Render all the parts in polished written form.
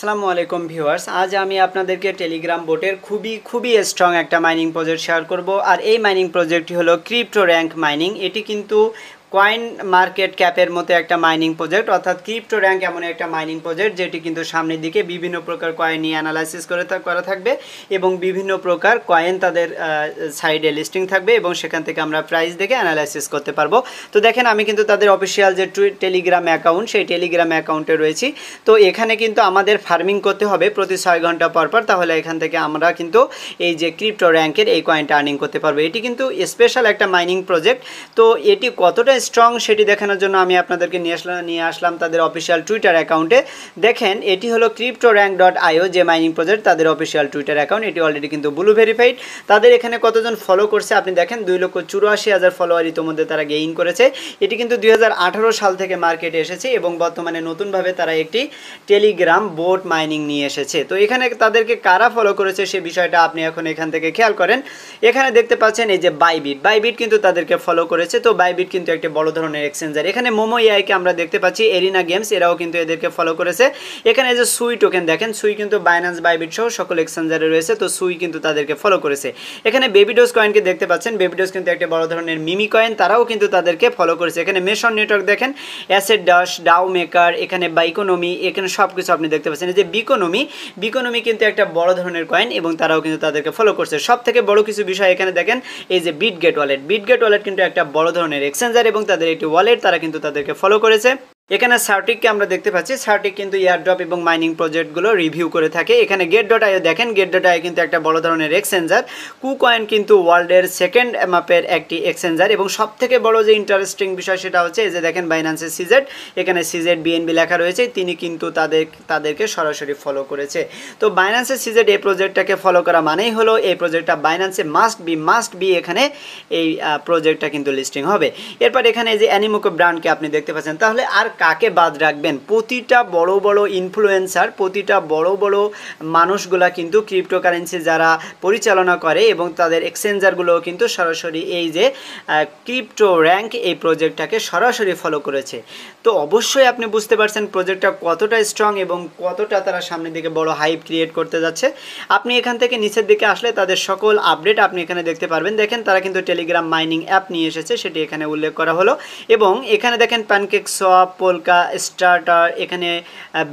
আসসালামু আলাইকুম ভিউয়ার্স, আজ আমি আপনাদেরকে টেলিগ্রাম বোটের খুবই স্ট্রং একটা মাইনিং প্রজেক্ট শেয়ার করব। আর এই মাইনিং প্রজেক্টটি হলো ক্রিপ্টো র্যাঙ্ক মাইনিং। এটি কিন্তু কয়েন মার্কেট ক্যাপের মতো একটা মাইনিং প্রজেক্ট, অর্থাৎ ক্রিপ্টো র্যাঙ্ক এমন একটা মাইনিং প্রজেক্ট যেটি কিন্তু সামনের দিকে বিভিন্ন প্রকার কয়েন নিয়ে অ্যানালাইসিস করা থাকবে এবং বিভিন্ন প্রকার কয়েন তাদের সাইডে লিস্টিং থাকবে এবং সেখান থেকে আমরা প্রাইস দেখে অ্যানালাইসিস করতে পারবো। তো দেখেন, আমি কিন্তু তাদের অফিসিয়াল যে টেলিগ্রাম অ্যাকাউন্ট, সেই টেলিগ্রাম অ্যাকাউন্টে রয়েছি। তো এখানে কিন্তু আমাদের ফার্মিং করতে হবে প্রতি 6 ঘন্টা পর, তাহলে এখান থেকে আমরা কিন্তু এই যে ক্রিপ্টো র্যাঙ্কের এই কয়েনটা আর্নিং করতে পারবো। এটি কিন্তু স্পেশাল একটা মাইনিং প্রজেক্ট। তো এটি কতটা স্ট্রং সেটি দেখানোর জন্য আমি আপনাদেরকে নিয়ে আসলাম তাদের অফিসিয়াল টুইটার অ্যাকাউন্টে। দেখেন, এটি হলো cryptorank.io যে মাইনিং প্রজেক্ট, তাদের অফিসিয়াল টুইটার অ্যাকাউন্ট। এটি অলরেডি কিন্তু ব্লু ভেরিফাইড। তাদের এখানে কতজন ফলো করছে আপনি দেখেন, 2,84,000 ফলোয়ার ইতিমধ্যে তারা গেইন করেছে। এটি কিন্তু 2018 সাল থেকে মার্কেটে এসেছে এবং বর্তমানে নতুনভাবে তারা একটি টেলিগ্রাম বোট মাইনিং নিয়ে এসেছে। তো এখানে তাদেরকে কারা ফলো করেছে সে বিষয়টা আপনি এখন এখান থেকে খেয়াল করেন। এখানে দেখতে পাচ্ছেন এই যে বাইবিট কিন্তু তাদেরকে ফলো করেছে। তো বাইবিট কিন্তু একটা বড় ধরনের এক্সচেঞ্জার। এখানে মোমো এআইকে আমরা দেখতে পাচ্ছি, এরিনা গেমস এরাও কিন্তু এদেরকে ফলো করেছে। এখানে যে সুই টোকেন দেখেন, সুই কিন্তু বাইন্যান্স বাইবিট সহ সকল এক্সচেঞ্জারে রয়েছে। তো সুই কিন্তু তাদেরকে ফলো করেছে। এখানে বেবিডোজ কয়েনকে দেখতে পাচ্ছেন, বেবিডোজ কিন্তু একটা বড় ধরনের মিমি কয়েন, তারাও কিন্তু তাদেরকে ফলো করেছে। এখানে মেশন নেটওয়ার্ক দেখেন, অ্যাসেট ডাশ, ডাও মেকার, এখানে বাইকোনমি, এখানে সব কিছু আপনি দেখতে পাচ্ছেন। এই যে বিকোনমি কিন্তু একটা বড় ধরনের কয়েন এবং তারাও কিন্তু তাদেরকে ফলো করছে। সব থেকে বড় কিছু বিষয় এখানে দেখেন, এই যে বিটগেট ওয়ালেট কিন্তু একটা বড় ধরনের এক্সচেঞ্জার এবং তাদের একটি ওয়ালেট, তারা কিন্তু তাদেরকে ফলো করেছে। এখানে সার্টিককে আমরা দেখতে পাচ্ছি, সার্টিক কিন্তু এয়ারড্রপ এবং মাইনিং প্রজেক্টগুলো রিভিউ করে থাকে। এখানে গেট.আইও দেখেন, গেট.আইও কিন্তু একটা বড় ধরনের এক্সচেঞ্জার। কুকয়েন কিন্তু ওয়ার্ল্ডের সেকেন্ড ম্যাপের একটি এক্সচেঞ্জার এবং সব থেকে বড় যে ইন্টারেস্টিং বিষয় সেটা হচ্ছে এই যে দেখেন বাইন্যান্সের সিজেড, এখানে সিজেড বিএনবি লেখা রয়েছে, তিনি কিন্তু তাদেরকে সরাসরি ফলো করেছে। তো বাইন্যান্সের সিজেড এই প্রজেক্টটাকে ফলো করা মানেই হলো এই প্রজেক্টটা বাইন্যান্সে মাস্ট বি এখানে এই প্রজেক্টটা কিন্তু লিস্টিং হবে। এরপর এখানে এই যে অ্যানিমোকো ব্র্যান্ডকে আপনি দেখতে পাচ্ছেন। তাহলে আর কাকে বাদ রাখবেন? প্রতিটা বড় ইনফ্লুয়েন্সার, প্রতিটা বড় মানুষগুলা কিন্তু ক্রিপ্টোকারেন্সি যারা পরিচালনা করে এবং তাদের এক্সচেঞ্জারগুলোও কিন্তু সরাসরি এই যে ক্রিপ্টো র্যাঙ্ক এই প্রজেক্টটাকে সরাসরি ফলো করেছে। তো অবশ্যই আপনি বুঝতে পারছেন প্রজেক্টটা কতটা স্ট্রং এবং কতটা তারা সামনের দিকে বড় হাইপ ক্রিয়েট করতে যাচ্ছে। আপনি এখান থেকে নিচের দিকে আসলে তাদের সকল আপডেট আপনি এখানে দেখতে পারবেন। দেখেন, তারা কিন্তু টেলিগ্রাম মাইনিং অ্যাপ নিয়ে এসেছে, সেটি এখানে উল্লেখ করা হলো। এবং এখানে দেখেন প্যানকেক সোয়াপ, পোলকা, স্টার্টার, এখানে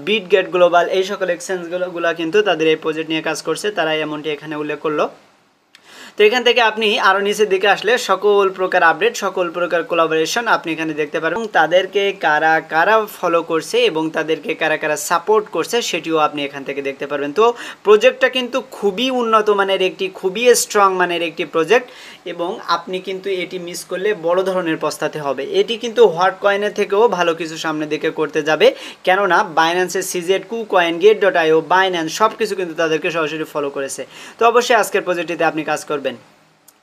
বিটগেট গ্লোবাল, এই সকল এক্সচেঞ্জগুলো কিন্তু তাদের এই প্রজেক্ট নিয়ে কাজ করছে, তারা এমনটি এখানে উল্লেখ করলো। তো এখান থেকে আপনি আরও নিচের দিকে আসলে সকল প্রকার আপডেট, সকল প্রকার কোলাবোরেশন আপনি এখানে দেখতে পারবেন। তাদেরকে কারা ফলো করছে এবং তাদেরকে কারা সাপোর্ট করছে সেটিও আপনি এখান থেকে দেখতে পারবেন। তো প্রজেক্টটা কিন্তু খুবই উন্নত মানের একটি, খুবই স্ট্রং মানের একটি প্রজেক্ট এবং আপনি কিন্তু এটি মিস করলে বড় ধরনের পস্তাতে হবে। এটি কিন্তু হট কয়েনের থেকেও ভালো কিছু সামনে দিকে করতে যাবে, কেননা বাইন্যান্সের সিজেড, কুকয়েন, গেট.আইও, বাইন্যান্স সব কিছু কিন্তু তাদেরকে সরাসরি ফলো করেছে। তো অবশ্যই আজকের প্রজেক্টটিতে আপনি কাজ করবেন।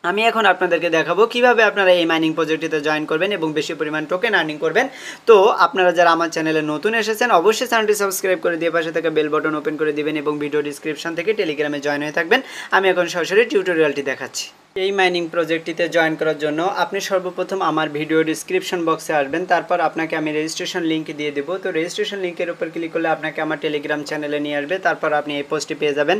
আমি এখন আপনাদেরকে দেখাবো কিভাবে আপনারা এই মাইনিং প্রজেক্টটিতে জয়েন করবেন এবং বেশি পরিমাণ টোকেন আর্নিং করবেন। তো আপনারা যারা আমার চ্যানেলে নতুন এসেছেন অবশ্যই চ্যানেলটি সাবস্ক্রাইব করে দিয়ে পাশে থেকে বেল বাটন ওপেন করে দিবেন এবং ভিডিও ডিসক্রিপশন থেকে টেলিগ্রামে জয়েন হয়ে থাকবেন। আমি এখন সরাসরি টিউটোরিয়ালটি দেখাচ্ছি। এই মাইনিং প্রজেক্টটিতে জয়েন করার জন্য আপনি সর্বপ্রথম আমার ভিডিও ডিসক্রিপশন বক্সে আসবেন, তারপর আপনাকে আমি রেজিস্ট্রেশন লিঙ্ক দিয়ে দেবো। তো রেজিস্ট্রেশন লিঙ্কের উপর ক্লিক করলে আপনাকে আমার টেলিগ্রাম চ্যানেলে নিয়ে আসবে, তারপর আপনি এই পোস্টটি পেয়ে যাবেন।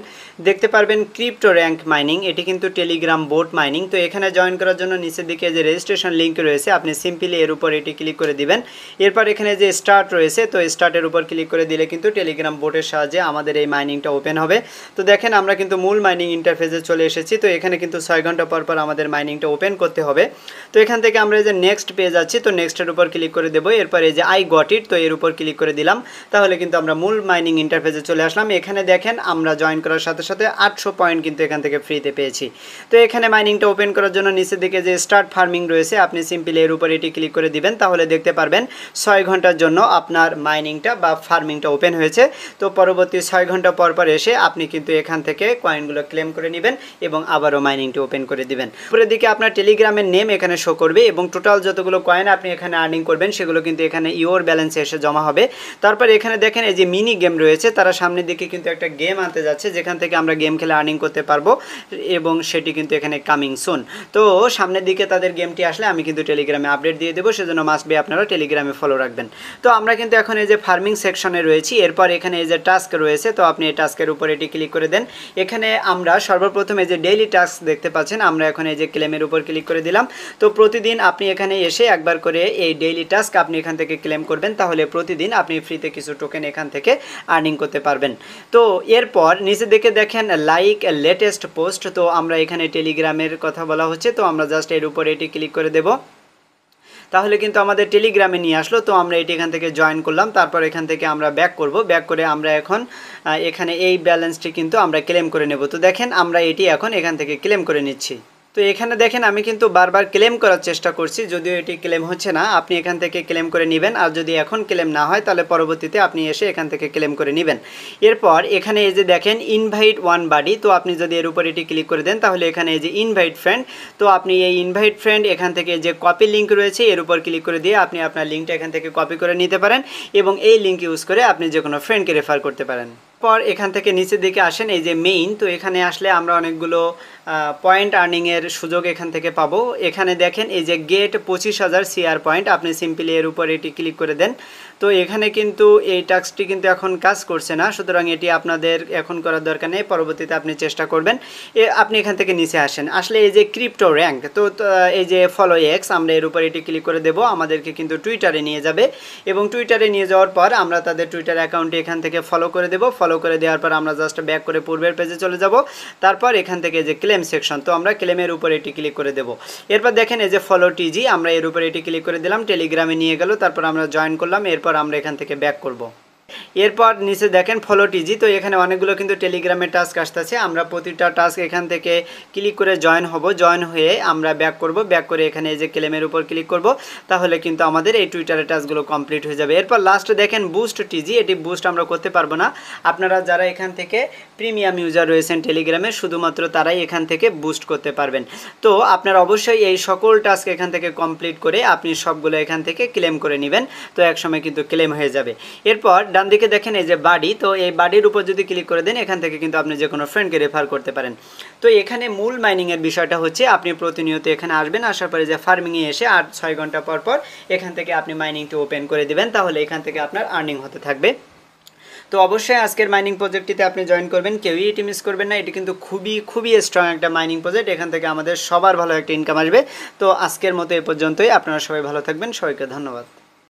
দেখতে পারবেন ক্রিপ্টো র্যাঙ্ক মাইনিং, এটি কিন্তু টেলিগ্রাম বোট মাইনিং। তো এখানে জয়েন করার জন্য নিচের দিকে যে রেজিস্ট্রেশন লিঙ্ক রয়েছে আপনি সিম্পলি এর উপর এটি ক্লিক করে দিবেন। এরপর এখানে যে স্টার্ট রয়েছে, তো স্টার্টের উপর ক্লিক করে দিলে কিন্তু টেলিগ্রাম বোটের সাহায্যে আমাদের এই মাইনিংটা ওপেন হবে। তো দেখেন, আমরা কিন্তু মূল মাইনিং ইন্টারফেসে চলে এসেছি। তো এখানে কিন্তু 6 ঘন্টা পর আমাদের মাইনিংটা ওপেন করতে হবে। তো এখান থেকে আমরা এই যে নেক্সট পেয়ে যাচ্ছি, তো নেক্সটের উপর ক্লিক করে দেবো। এরপর এই যে আই গট ইট, তো এর উপর ক্লিক করে দিলাম। তাহলে কিন্তু আমরা মূল মাইনিং ইন্টারফেসে চলে আসলাম। এখানে দেখেন, আমরা জয়েন করার সাথে সাথে 800 পয়েন্ট কিন্তু এখান থেকে ফ্রিতে পেয়েছি। তো এখানে মাইনিংটা ওপেন করার জন্য নিচের দিকে যে স্টার্ট ফার্মিং রয়েছে আপনি সিম্পলি এর উপর এটি ক্লিক করে দিবেন। তাহলে দেখতে পারবেন 6 ঘন্টার জন্য আপনার মাইনিংটা বা ফার্মিংটা ওপেন হয়েছে। তো পরবর্তী 6 ঘন্টা পর এসে আপনি কিন্তু এখান থেকে কয়েনগুলো ক্লেম করে নেবেন এবং আবারও মাইনিংটা ওপেন করে দিবেন। উপরের দিকে আপনার টেলিগ্রামের নেম এখানে শো করবে এবং টোটাল যতগুলো কয়েন আপনি এখানে আর্নিং করবেন সেগুলো কিন্তু এখানে ইওর ব্যালেন্সে এসে জমা হবে। তারপর এখানে দেখেন এই যে মিনি গেম রয়েছে, তারা সামনের দিকে কিন্তু একটা গেম আনতে যাচ্ছে যেখান থেকে আমরা গেম খেলে আর্নিং করতে পারবো এবং সেটি কিন্তু এখানে কামিং সুন। তো সামনের দিকে তাদের গেমটি আসলে আমি কিন্তু টেলিগ্রামে আপডেট দিয়ে দেবো, সেজন্য মাস্ট বি আপনারা টেলিগ্রামে ফলো রাখবেন। তো আমরা কিন্তু এখন এই যে ফার্মিং সেকশনে রয়েছি, এরপর এখানে এই যে টাস্ক রয়েছে, তো আপনি এই টাস্কের উপর এটি ক্লিক করে দেন। এখানে আমরা সর্বপ্রথম এই যে ডেইলি টাস্ক দেখতে পাচ্ছেন, আমরা এখন এই যে ক্লেমের উপর ক্লিক করে দিলাম। তো প্রতিদিন আপনি এখানে এসে একবার করে এই ডেইলি টাস্ক আপনি এখান থেকে ক্লেম করবেন, তাহলে প্রতিদিন আপনি ফ্রিতে কিছু টোকেন এখান থেকে আর্নিং করতে পারবেন। তো এরপর নিচে দিকে দেখেন লাইক লেটেস্ট পোস্ট, তো আমরা এখানে টেলিগ্রামের কথা বলা হচ্ছে, তো আমরা জাস্ট এর উপর এটি ক্লিক করে দেব, তাহলে কিন্তু আমাদের টেলিগ্রামে নিয়ে আসলো। তো আমরা এটি এখান থেকে জয়েন করলাম, তারপর এখান থেকে আমরা ব্যাক করব, ব্যাক করে আমরা এখন এখানে এই ব্যালেন্সটি কিন্তু আমরা ক্লেম করে নেব। তো দেখেন আমরা এটি এখন এখান থেকে ক্লেম করে নিচ্ছি। তো এখানে দেখেন আমি কিন্তু বারবার ক্লেম করার চেষ্টা করছি, যদিও এটি ক্লেম হচ্ছে না। আপনি এখান থেকে ক্লেম করে নেবেন, আর যদি এখন ক্লেম না হয় তাহলে পরবর্তীতে আপনি এসে এখান থেকে ক্লেম করে নেবেন। এরপর এখানে এই যে দেখেন ইনভাইট ওয়ান বাডি, তো আপনি যদি এর উপর এটি ক্লিক করে দেন তাহলে এখানে এই যে ইনভাইট ফ্রেন্ড, তো আপনি এই ইনভাইট ফ্রেন্ড এখান থেকে যে কপি লিঙ্ক রয়েছে এর উপর ক্লিক করে দিয়ে আপনি আপনার লিঙ্কটা এখান থেকে কপি করে নিতে পারেন এবং এই লিঙ্ক ইউজ করে আপনি যে কোনো ফ্রেন্ডকে রেফার করতে পারেন। পর এখান থেকে নিচের দিকে আসেন এই যে মেইন, তো এখানে আসলে আমরা অনেকগুলো পয়েন্ট আর্নিংয়ের সুযোগ এখান থেকে পাবো। এখানে দেখেন এই যে গেট 25,000 সিআর পয়েন্ট, আপনি সিম্পলি এর উপর এটি ক্লিক করে দেন। তো এখানে কিন্তু এই টাস্কটি কিন্তু এখন কাজ করছে না, সুতরাং এটি আপনাদের এখন করার দরকার নেই, পরবর্তীতে আপনি চেষ্টা করবেন। আপনি এখান থেকে নিচে আসেন, আসলে এই যে ক্রিপ্টো র্যাঙ্ক, তো এই যে ফলো এক্স, আমরা এর উপর এটি ক্লিক করে দেব, আমাদেরকে কিন্তু টুইটারে নিয়ে যাবে এবং টুইটারে নিয়ে যাওয়ার পর আমরা তাদের টুইটার অ্যাকাউন্টে এখান থেকে ফলো করে দেব। ফলো করে দেওয়ার পর আমরা জাস্ট ব্যাক করে পূর্বের পেজে চলে যাব, তারপর এখান থেকে যে ক্লেম সেকশন, তো আমরা ক্লেমের উপর এটি ক্লিক করে দেব। এরপর দেখেন এই যে ফলো টিজি, আমরা এর উপর এটি ক্লিক করে দিলাম, টেলিগ্রামে নিয়ে গেল, তারপর আমরা জয়েন করলাম, এরপর আমরা এখান থেকে ব্যাক করব। এরপর নিচে দেখেন ফলো টিজি, তো এখানে অনেকগুলো কিন্তু টেলিগ্রামের টাস্ক আসতেছে, আমরা প্রতিটা টাস্ক এখান থেকে ক্লিক করে জয়েন হব, জয়েন হয়ে আমরা ব্যাক করব, ব্যাক করে এখানে এই যে ক্লেমের উপর ক্লিক করব, তাহলে কিন্তু আমাদের এই টুইটারের টাস্কগুলো কমপ্লিট হয়ে যাবে। এরপর লাস্টে দেখেন বুস্ট টিজি, এটি বুস্ট আমরা করতে পারবো না, আপনারা যারা এখান থেকে প্রিমিয়াম ইউজার রয়েছেন টেলিগ্রামে শুধুমাত্র তারাই এখান থেকে বুস্ট করতে পারবেন। তো আপনারা অবশ্যই এই সকল টাস্ক এখান থেকে কমপ্লিট করে আপনি সবগুলো এখান থেকে ক্লেম করে নেবেন, তো একসময় কিন্তু ক্লেম হয়ে যাবে। এরপর ডান দিকে দেখেন এই যে বাডি, তো এই বাডির উপর যদি ক্লিক করে দেন এখান থেকে কিন্তু আপনি যে কোনো ফ্রেন্ডকে রেফার করতে পারেন। তো এখানে মূল মাইনিংয়ের বিষয়টা হচ্ছে আপনি প্রতিনিয়ত এখানে আসবেন, আসার পরে যে ফার্মিংয়ে এসে 8-6 ঘন্টা পর পর এখান থেকে আপনি মাইনিংটি ওপেন করে দিবেন, তাহলে এখান থেকে আপনার আর্নিং হতে থাকবে। তো অবশ্যই আজকের মাইনিং প্রজেক্টটিতে আপনি জয়েন করবেন, কেউই এটি মিস করবেন না, এটি কিন্তু খুবই স্ট্রং একটা মাইনিং প্রজেক্ট, এখান থেকে আমাদের সবার ভালো একটা ইনকাম আসবে। তো আজকের মতো এ পর্যন্তই, আপনারা সবাই ভালো থাকবেন, সবাইকে ধন্যবাদ।